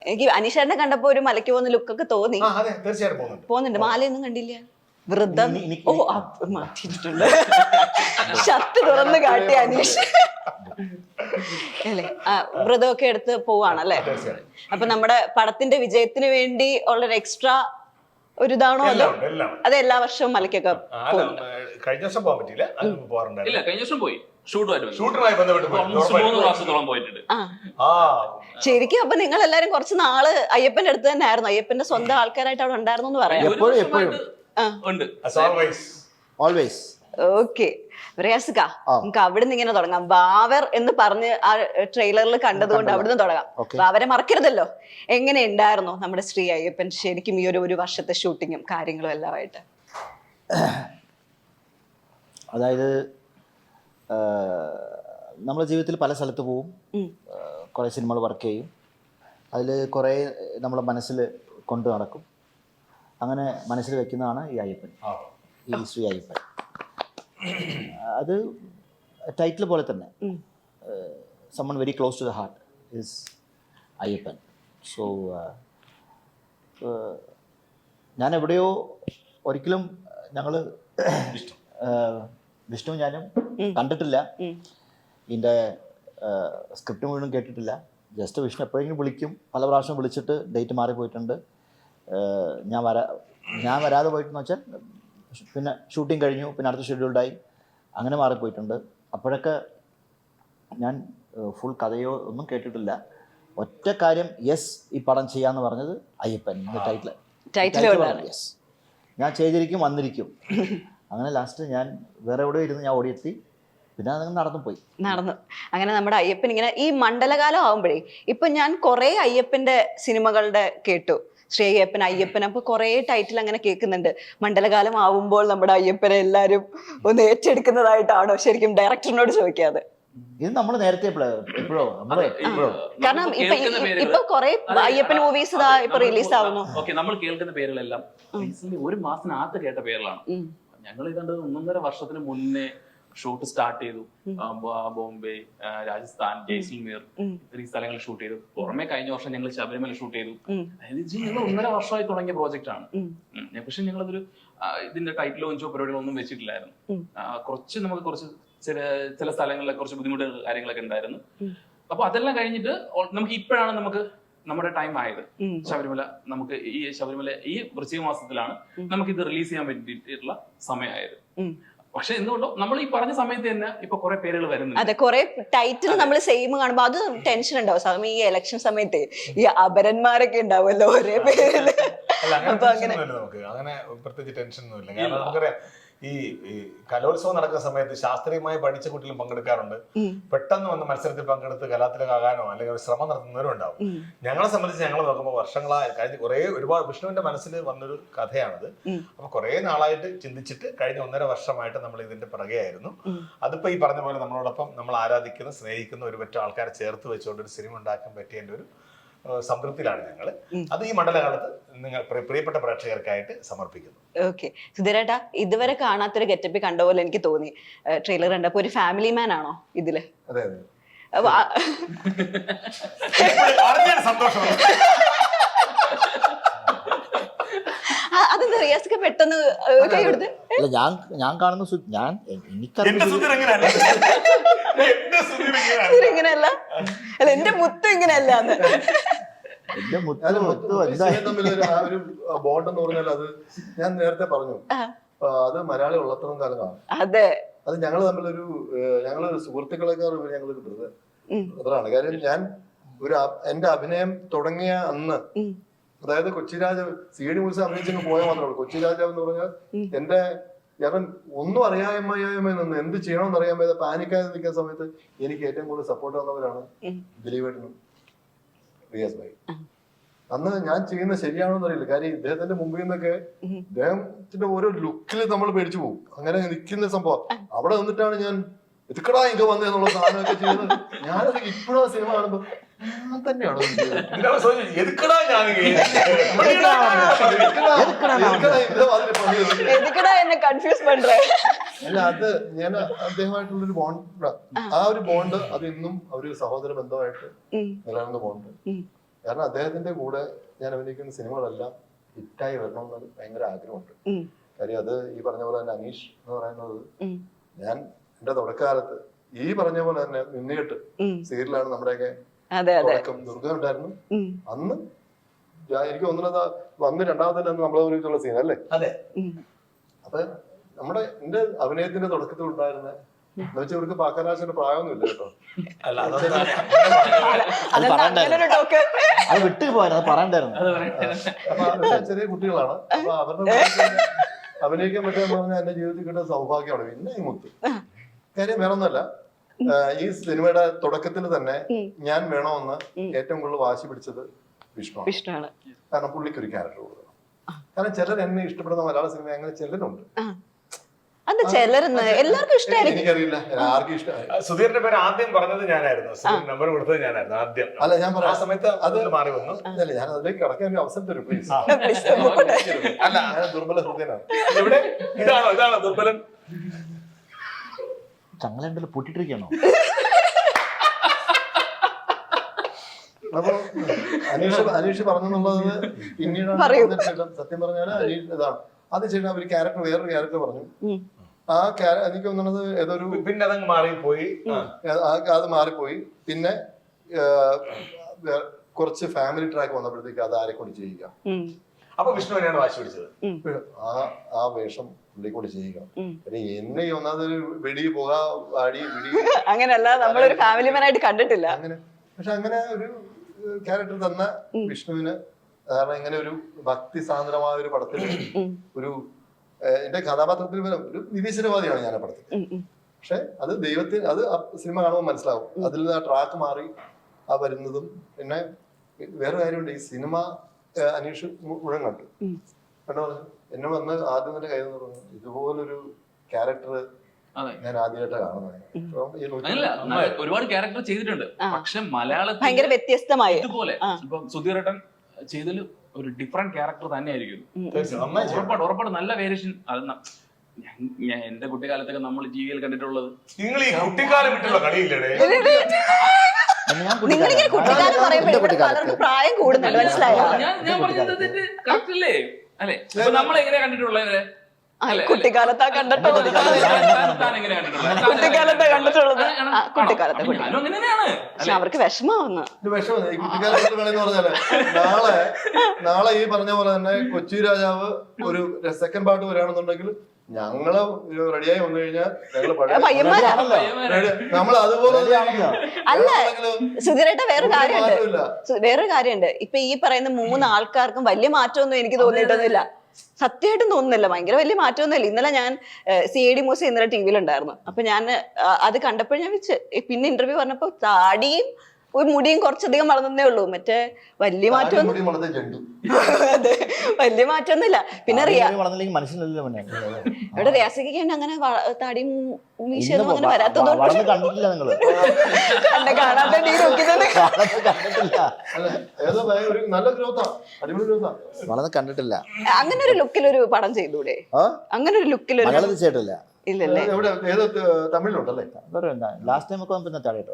എനിക്ക് അനീഷേട്ടനെ കണ്ടപ്പോ ഒരു മലയ്ക്ക് പോകുന്ന ലുക്കൊക്കെ തോന്നി. തീർച്ചയായിട്ടും പോകുന്നുണ്ട്. മാലയൊന്നും കണ്ടില്ല. വൃദ്ധം മാറ്റിയിട്ടുണ്ട്. ഷർട്ട് തുറന്ന് കാട്ടി അനീഷ് അല്ലേ? വ്രതമൊക്കെ എടുത്ത് പോവാണല്ലേ? അപ്പൊ നമ്മുടെ പടത്തിന്റെ വിജയത്തിന് വേണ്ടി ഉള്ളൊരു എക്സ്ട്രാ ഒരു ഇതാണോ അതോ അത് എല്ലാ വർഷവും മലയ്ക്കൊക്കെ കഴിഞ്ഞ വർഷം പോകാൻ പറ്റില്ല? ഇല്ല, കഴിഞ്ഞ വർഷം പോയി. ഷൂട്ടുമായി ബന്ധപ്പെട്ട് 3 പ്രാവശ്യത്തോളം പോയിട്ടുണ്ട്. ശരിക്കും. അപ്പൊ നിങ്ങൾ എല്ലാരും കുറച്ച് നാള് അയ്യപ്പന്റെ അടുത്ത് തന്നെ ആയിരുന്നു. അയ്യപ്പന്റെ സ്വന്തം ആൾക്കാരായിട്ട് അവിടെ ഉണ്ടായിരുന്നു എന്ന് പറയാം. ഓക്കെ, റിയാസിക്ക, നമുക്ക് അവിടുന്ന് ഇങ്ങനെ തുടങ്ങാം. ബാവർ എന്ന് പറഞ്ഞ് ആ ട്രെയിലറിൽ കണ്ടതുകൊണ്ട് അവിടുന്ന് തുടങ്ങാം. ബാവരെ മറക്കരുതല്ലോ. എങ്ങനെ ഉണ്ടായിരുന്നു നമ്മുടെ ശ്രീ അയ്യപ്പൻ ശരിക്കും ഈ ഒരു വർഷത്തെ ഷൂട്ടിങ്ങും കാര്യങ്ങളും എല്ലാമായിട്ട്? അതായത് നമ്മുടെ ജീവിതത്തിൽ പല സ്ഥലത്ത് പോവും, കുറേ സിനിമകൾ വർക്ക് ചെയ്യും, അതിൽ കുറേ നമ്മളെ മനസ്സിൽ കൊണ്ടു നടക്കും. അങ്ങനെ മനസ്സിൽ വെക്കുന്നതാണ് ഈ അയ്യപ്പൻ, ഈ ശ്രീ അയ്യപ്പൻ. അത് ടൈറ്റിൽ പോലെ തന്നെ someone very close to the heart is Ayyappan. So ഞാൻ എവിടെയോ ഒരിക്കലും ഞങ്ങൾ വിഷ്ണു ഞാനും കണ്ടിട്ടില്ല, ഇതിൻ്റെ സ്ക്രിപ്റ്റ് മുഴുവൻ കേട്ടിട്ടില്ല. ജസ്റ്റ് വിഷ്ണു എപ്പോഴെങ്കിലും വിളിക്കും, പല പ്രാവശ്യം വിളിച്ചിട്ട് ഡേറ്റ് മാറിപ്പോയിട്ടുണ്ട്. ഞാൻ വരാതെ പോയിട്ടെന്ന് വെച്ചാൽ പിന്നെ ഷൂട്ടിങ് കഴിഞ്ഞു, പിന്നെ അടുത്ത ഷെഡ്യൂൾഡായി, അങ്ങനെ മാറിപ്പോയിട്ടുണ്ട്. അപ്പോഴൊക്കെ ഞാൻ ഫുൾ കഥയോ ഒന്നും കേട്ടിട്ടില്ല. ഒറ്റ കാര്യം, യെസ് ഈ പടം ചെയ്യാന്ന് പറഞ്ഞത് അയ്യപ്പൻ ടൈറ്റിൽ, യെസ് ഞാൻ ചെയ്തിരിക്കും, വന്നിരിക്കും. അങ്ങനെ ലാസ്റ്റ് ഞാൻ വേറെ എവിടെ ഇരുന്ന് ഞാൻ ഓടിയെത്തി, പിന്നെ അതങ്ങനെ നടന്നു. അങ്ങനെ നമ്മുടെ അയ്യപ്പൻ ഇങ്ങനെ ഈ മണ്ഡലകാലം ആവുമ്പോഴേ, ഇപ്പൊ ഞാൻ കുറെ അയ്യപ്പന്റെ സിനിമകളുടെ കേട്ടു, ശ്രീ അയ്യപ്പൻ, അയ്യപ്പൻ. അപ്പൊ കുറെ ടൈറ്റിൽ അങ്ങനെ കേൾക്കുന്നുണ്ട്. മണ്ഡലകാലം ആവുമ്പോൾ നമ്മുടെ അയ്യപ്പനെ എല്ലാരും ഒന്ന് ഏറ്റെടുക്കുന്നതായിട്ടാണോ ശരിക്കും ഡയറക്ടറിനോട് ചോദിക്കാതെ? ഇത് നമ്മൾ നേരത്തെ കാരണം ഇപ്പൊ കുറെ അയ്യപ്പൻ മൂവീസ് ഇപ്പൊ റിലീസ് ആവുന്നു. നമ്മൾ കേൾക്കുന്ന പേരുകളെല്ലാം ഒരു മാസത്തിനകത്ത് കേട്ട പേരുകളാണ്. ഞങ്ങൾ ഇതുണ്ട് 1.5 വർഷത്തിന് മുന്നേ ഷൂട്ട് സ്റ്റാർട്ട് ചെയ്തു. ബോംബെ, രാജസ്ഥാൻ, ജയ്സൽമീർ ഈ സ്ഥലങ്ങളിൽ ഷൂട്ട് ചെയ്തു. പുറമെ കഴിഞ്ഞ വർഷം ഞങ്ങൾ ശബരിമല ഷൂട്ട് ചെയ്തു. അതായത് ഞങ്ങൾ 1.5 വർഷമായി തുടങ്ങിയ പ്രോജക്റ്റ് ആണ്. പക്ഷെ ഞങ്ങളതൊരു ഇതിന്റെ ടൈറ്റിൽ ലോഞ്ചോ പരിപാടികളോ ഒന്നും വെച്ചിട്ടില്ലായിരുന്നു. കുറച്ച് ചില സ്ഥലങ്ങളിലെ കുറച്ച് ബുദ്ധിമുട്ടുകൾ കാര്യങ്ങളൊക്കെ ഉണ്ടായിരുന്നു. അപ്പൊ അതെല്ലാം കഴിഞ്ഞിട്ട് നമുക്ക് ഇപ്പോഴാണ് നമ്മുടെ ടൈം ആയത്. ശബരിമല നമുക്ക് ഈ വൃശ്ചിക മാസത്തിലാണ് നമുക്ക് ഇത് റിലീസ് ചെയ്യാൻ വേണ്ടിയിട്ടുള്ള സമയമായത്. പക്ഷെ എന്തുകൊണ്ടോ നമ്മൾ ഈ പറഞ്ഞ സമയത്ത് തന്നെ ഇപ്പൊ കുറെ പേരുകൾ വരുന്നുണ്ട്. അതെ, കുറെ ടൈറ്റിൽ നമ്മൾ സെയിം കാണുമ്പോ അത് ടെൻഷൻ ഉണ്ടാവും. സാധാരണ ഈ ഇലക്ഷൻ സമയത്ത് ഈ അപരന്മാരൊക്കെ ഉണ്ടാവുമല്ലോ ഒരേ പേരില്. അപ്പൊ അങ്ങനെ പ്രത്യേകിച്ച് ടെൻഷൻ ഒന്നുമില്ല. കാരണം നമുക്കറിയാം, ഈ കലോത്സവം നടക്കുന്ന സമയത്ത് ശാസ്ത്രീയമായി പഠിച്ച കുട്ടികളും പങ്കെടുക്കാറുണ്ട്. പെട്ടെന്ന് വന്ന് മത്സരത്തിൽ പങ്കെടുത്ത് കലാതിലകാകാനോ അല്ലെങ്കിൽ ഒരു ശ്രമം നടത്തുന്നവരും ഉണ്ടാവും. ഞങ്ങളെ സംബന്ധിച്ച് ഞങ്ങൾ നോക്കുമ്പോൾ വർഷങ്ങളായി ഒരുപാട് വിഷ്ണുവിന്റെ മനസ്സിൽ വന്നൊരു കഥയാണിത്. അപ്പൊ കുറെ നാളായിട്ട് ചിന്തിച്ചിട്ട് കഴിഞ്ഞ 1.5 വർഷമായിട്ട് നമ്മൾ ഇതിന്റെ പിറകെയായിരുന്നു. അതിപ്പോ ഈ പറഞ്ഞ പോലെ നമ്മളോടൊപ്പം നമ്മൾ ആരാധിക്കുന്ന സ്നേഹിക്കുന്ന ഒരു പറ്റ ആൾക്കാരെ ചേർത്ത് വെച്ചുകൊണ്ട് ഒരു സിനിമ ഉണ്ടാക്കാൻ പറ്റിയതിന്റെ ഒരു സംതൃപ്തിയിലാണ് ഞങ്ങൾ. അത് ഈ മണ്ഡലകാലത്ത് നിങ്ങൾ പ്രിയപ്പെട്ട പ്രേക്ഷകർക്കായിട്ട് സമർപ്പിക്കുന്നു. ഓക്കെ, സുധീരേട്ടാ, ഇതുവരെ കാണാത്തൊരു ഗെറ്റപ്പ് കണ്ട പോലെ എനിക്ക് തോന്നി. ട്രെയിലർ കണ്ടപ്പോ ഒരു ഫാമിലി മാൻ ആണോ ഇതില്? അതെ, അതെന്താ റിയാസൊക്കെ പെട്ടെന്ന് കൈ കൊടുത്ത്? ഞാൻ കാണുന്ന ഇങ്ങനെയല്ല, അല്ല എന്റെ മുത്ത് ഇങ്ങനെയല്ല. ഒരു ബോണ്ട് എന്ന് പറഞ്ഞാൽ അത് ഞാൻ നേരത്തെ പറഞ്ഞു, അത് മലയാളി ഉള്ളത്തോളം കാലം കാണും. അതെ, അത് ഞങ്ങളൊരു സുഹൃത്തുക്കളെക്കാൾ ഞങ്ങളൊരു ബ്രദറാണ്. കാര്യം ഞാൻ എന്റെ അഭിനയം തുടങ്ങിയ അന്ന്, അതായത് കൊച്ചിരാജാവ് CD മുത്സ അഭിനയിച്ചങ്ങ് പോയാൽ മാത്രമേ ഉള്ളൂ. കൊച്ചിരാജാവ് എന്ന് പറഞ്ഞാൽ ഞാൻ ഒന്നും അറിയായ്മ നിന്ന് എന്ത് ചെയ്യണമെന്ന് അറിയാൻ പറ്റാതെ പാനിക്കാതെ നിൽക്കുന്ന സമയത്ത് എനിക്ക് ഏറ്റവും കൂടുതൽ സപ്പോർട്ട് തന്നവരാണ് ദിലീപേട്ടനും റിയാസ് ഭായി. അന്ന് ഞാൻ ചെയ്യുന്നത് ശരിയാണോന്ന് അറിയില്ല. കാര്യം ഇദ്ദേഹത്തിന്റെ മുമ്പിൽ നിന്നൊക്കെ ഇദ്ദേഹത്തിന്റെ ഓരോ ലുക്കിൽ നമ്മൾ പേടിച്ചു പോകും. അങ്ങനെ നിൽക്കുന്ന സംഭവം അവിടെ നിന്നിട്ടാണ് ഞാൻ എതുക്കടാ ഇങ്ങ വന്നെന്നുള്ള സാധനമൊക്കെ ചെയ്യുന്നത്. ഞാനത് ഇപ്പോഴും ആ സിനിമ കാണുമ്പോ തന്നെയാണോ അല്ല, അത് ഞാൻ അദ്ദേഹമായിട്ടുള്ളൊരു ബോണ്ട്, ആ ഒരു ബോണ്ട് അത് ഇന്നും ഒരു സഹോദര ബന്ധമായിട്ട് നിലനിന്ന് ബോണ്ട്. കാരണം അദ്ദേഹത്തിന്റെ കൂടെ ഞാൻ അഭിനയിക്കുന്ന സിനിമകളെല്ലാം ഹിറ്റായി വരണമെന്നത് ഭയങ്കര ആഗ്രഹമുണ്ട്. കാര്യം അത് ഈ പറഞ്ഞ പോലെ തന്നെ അനീഷ് എന്ന് പറയുന്നത് ഞാൻ എന്റെ തുടക്കകാലത്ത് ഈ പറഞ്ഞ പോലെ തന്നെ നിന്നിട്ട് സീരിയലാണ് നമ്മുടെയൊക്കെ തുടക്കം. ദുർഗ ഉണ്ടായിരുന്നു അന്ന്. എനിക്ക് തോന്നുന്നത് വന്ന് രണ്ടാമത്തെ നമ്മളെ കുറിച്ചുള്ള സീൻ അല്ലേ? അതെ. അപ്പൊ എന്റെ അഭിനയത്തിന്റെ തുടക്കത്തിൽ ഉണ്ടായിരുന്ന എന്ന് വെച്ചാൽ ഇവർക്ക് പാക്കരാശിന്റെ പ്രായമൊന്നുമില്ല കേട്ടോ. അത് വിട്ടുപോയത് അത് പറയണ്ടായിരുന്നു. അപ്പൊ അവര് ചെറിയ കുട്ടികളാണ്. അപ്പൊ അവരുടെ അഭിനയിക്കാൻ പറ്റുമെന്ന് പറഞ്ഞാൽ എന്റെ ജീവിതത്തിൽ കിട്ടുന്ന സൗഭാഗ്യമാണ്. പിന്നെ ഈ മുത്ത് കാര്യം വേറൊന്നുമല്ല, ഈ സിനിമയുടെ തുടക്കത്തിൽ തന്നെ ഞാൻ വേണമെന്ന് ഏറ്റവും കൂടുതൽ വാശി പിടിച്ചത് വിഷ്ണുവാണ്. കാരണം പുള്ളിക്ക് ഒരു ക്യാരക്ടർ കൊടുക്കണം. കാരണം ചിലർ എന്നെ ഇഷ്ടപ്പെടുന്ന മലയാള സിനിമ അങ്ങനെ ചിലരുണ്ട്. അത് ചിലരുന്ന് എല്ലാവർക്കും ഇഷ്ടമായിരിക്കും. എനിക്കറിയില്ല ആർക്കും ഇഷ്ടമായി. സുധീറിന്റെ പേര് ആദ്യം പറഞ്ഞത് ഞാനായിരുന്നു, നമ്പർ കൊടുത്തത് ഞാനായിരുന്നു ആദ്യം. അല്ല ഞാൻ പറയാം, ആ സമയത്ത് അത് മാറി വന്നു. അല്ല ഞാൻ അതിലേക്ക് കടക്കാൻ ഒരു അവസരം തരും പ്ലീസ്. അല്ല ഞാൻ ദുർബല ഹൃദയനാണ്. എവിടെ ഇതാണോ ദുർബലൻ? ചങ്ങലുണ്ടല്ലോ പൊട്ടിട്ടിരിക്കണോ? അപ്പൊ അനീഷ് പറഞ്ഞെന്നുള്ളത് പിന്നീട് സത്യം പറഞ്ഞാൽ അനീഷ് ഇതാണ് അത് ചെയ്യണം. ഒരു ക്യാരക്ടർ വേറൊരു ക്യാരക്ടർ പറഞ്ഞു. ആ എനിക്ക് തോന്നുന്നത് ഏതൊരു പിന്നെ അതങ്ങ് മാറിപ്പോയി. അത് മാറിപ്പോയി. പിന്നെ കുറച്ച് ഫാമിലി ട്രാക്ക് വന്നപ്പോഴത്തേക്ക് അത് ആരെ കൊണ്ട് ചെയ്യുക. അപ്പൊ വിഷ്ണുവിനെയാണ് വാശി പിടിച്ചത്. ആ വേഷം പുള്ളി കൊണ്ട് ചെയ്യുക. എന്നെ ഒന്നാമത് വെടി പുക അടി വിടി അങ്ങനെയല്ല, നമ്മളൊരു ഫാമിലി മാൻ ആയിട്ട് കണ്ടിട്ടില്ല അങ്ങനെ. പക്ഷെ അങ്ങനെ ഒരു ക്യാരക്ടർ തന്ന വിഷ്ണുവിന്, കാരണം ഇങ്ങനെ ഒരു ഭക്തി സാന്ദ്രമായ ഒരു പടത്തിൽ ഒരു എന്റെ കഥാപാത്രത്തിൽ ഒരു നിരീശ്വരവാദിയാണ് ഞാൻ ആ പടത്തിൽ. പക്ഷെ അത് ദൈവത്തിന് അത് സിനിമ കാണുമ്പോൾ മനസ്സിലാവും. അതിൽ നിന്ന് ആ ട്രാക്ക് മാറി ആ വരുന്നതും. പിന്നെ വേറെ കാര്യമുണ്ട്, ഈ സിനിമ അനീഷ് മുഴുവൻ കണ്ടു. കണ്ടു പറഞ്ഞു എന്നെ വന്ന് ആദ്യം തന്നെ കയ്യിൽ നിന്ന് പറഞ്ഞു ഇതുപോലൊരു ക്യാരക്ടർ ഞാൻ ആദ്യമായിട്ടാണ് കാണുന്നത്. ഒരുപാട് ക്യാരക്ടർ ചെയ്തിട്ടുണ്ട്, പക്ഷെ മലയാളത്തിൽ ഭയങ്കര വ്യത്യസ്തമായ ഇതുപോലെ ഇപ്പം സുധീറേട്ടൻ ചെയ്തതിൽ ഒരു ഡിഫറെന്റ് ക്യാരക്ടർ തന്നെ ആയിരിക്കും. ഉറപ്പാട് നല്ല വേരിയേഷൻ. അത് ഞാൻ എന്റെ കുട്ടിക്കാലത്തൊക്കെ നമ്മൾ ടിവിയിൽ കണ്ടിട്ടുള്ളത്. നിങ്ങൾ ഈ കുട്ടിക്കാലം വിട്ടുള്ള കളിയില്ലേ? നിങ്ങളിങ്ങനെ കുട്ടിക്കാലം പറയുമ്പോഴേ പലർക്കും പ്രായം കൂടുന്നുണ്ട്, മനസ്സിലായോ? ഞാൻ പറഞ്ഞത് കറക്റ്റ് അല്ലേ? അല്ലെ നമ്മൾ എങ്ങനെയാ കണ്ടിട്ടുള്ളത്? കുട്ടിക്കാലത്താ കണ്ടിട്ടുള്ളത്. കുട്ടിക്കാലത്താ കണ്ടിട്ടുള്ളത്. കുട്ടിക്കാലത്തെ പക്ഷെ അവർക്ക് വിഷമാവുന്ന വിഷമം ഈ കുട്ടിക്കാലത്ത് കളി പറഞ്ഞാല് നാളെ ഈ പറഞ്ഞ പോലെ തന്നെ കൊച്ചി രാജാവ് ഒരു സെക്കൻഡ് പാർട്ട് വരികയാണെന്നുണ്ടെങ്കിൽ ഞങ്ങള് റെഡിയായി വന്നു കഴിഞ്ഞാൽ നമ്മൾ അതുപോലെ. അല്ല സുധീരേട്ട വേറൊരു കാര്യമുണ്ട്. ഇപ്പൊ ഈ പറയുന്ന 3 ആൾക്കാർക്കും വലിയ മാറ്റമൊന്നും എനിക്ക് തോന്നിയിട്ടൊന്നുമില്ല. സത്യമായിട്ടും തോന്നുന്നില്ല, ഭയങ്കര വലിയ മാറ്റമൊന്നുമില്ല. ഇന്നലെ ഞാൻ CID മൂസ ഇന്നലെ ടിവിയിലുണ്ടായിരുന്നു. അപ്പൊ ഞാൻ അത് കണ്ടപ്പോൾ ഞാൻ വെച്ച് പിന്നെ ഇന്റർവ്യൂ പറഞ്ഞപ്പോ താടിയും ഒരു മുടിയും കുറച്ചധികം വളർന്നേ ഉള്ളൂ. മറ്റേ വലിയ മാറ്റം അതെ വലിയ മാറ്റമൊന്നുമില്ല. പിന്നെ ഇവിടെ റിയാസിക്ക് അങ്ങനെ താടിയും മീശയൊന്നും അങ്ങനെ വരാത്തതുകൊണ്ട് കാണാത്ത കണ്ടിട്ടില്ല. അങ്ങനെ ഒരു ലുക്കിലൊരു പടം ചെയ്തൂടെ? അങ്ങനെ ഒരു ലുക്കിലൊരു ഇല്ലല്ലേ? തമിഴിലുണ്ടല്ലേ? ലാസ്റ്റ് ടൈം ഒക്കെ പിന്നെ ചാടിയിട്ട്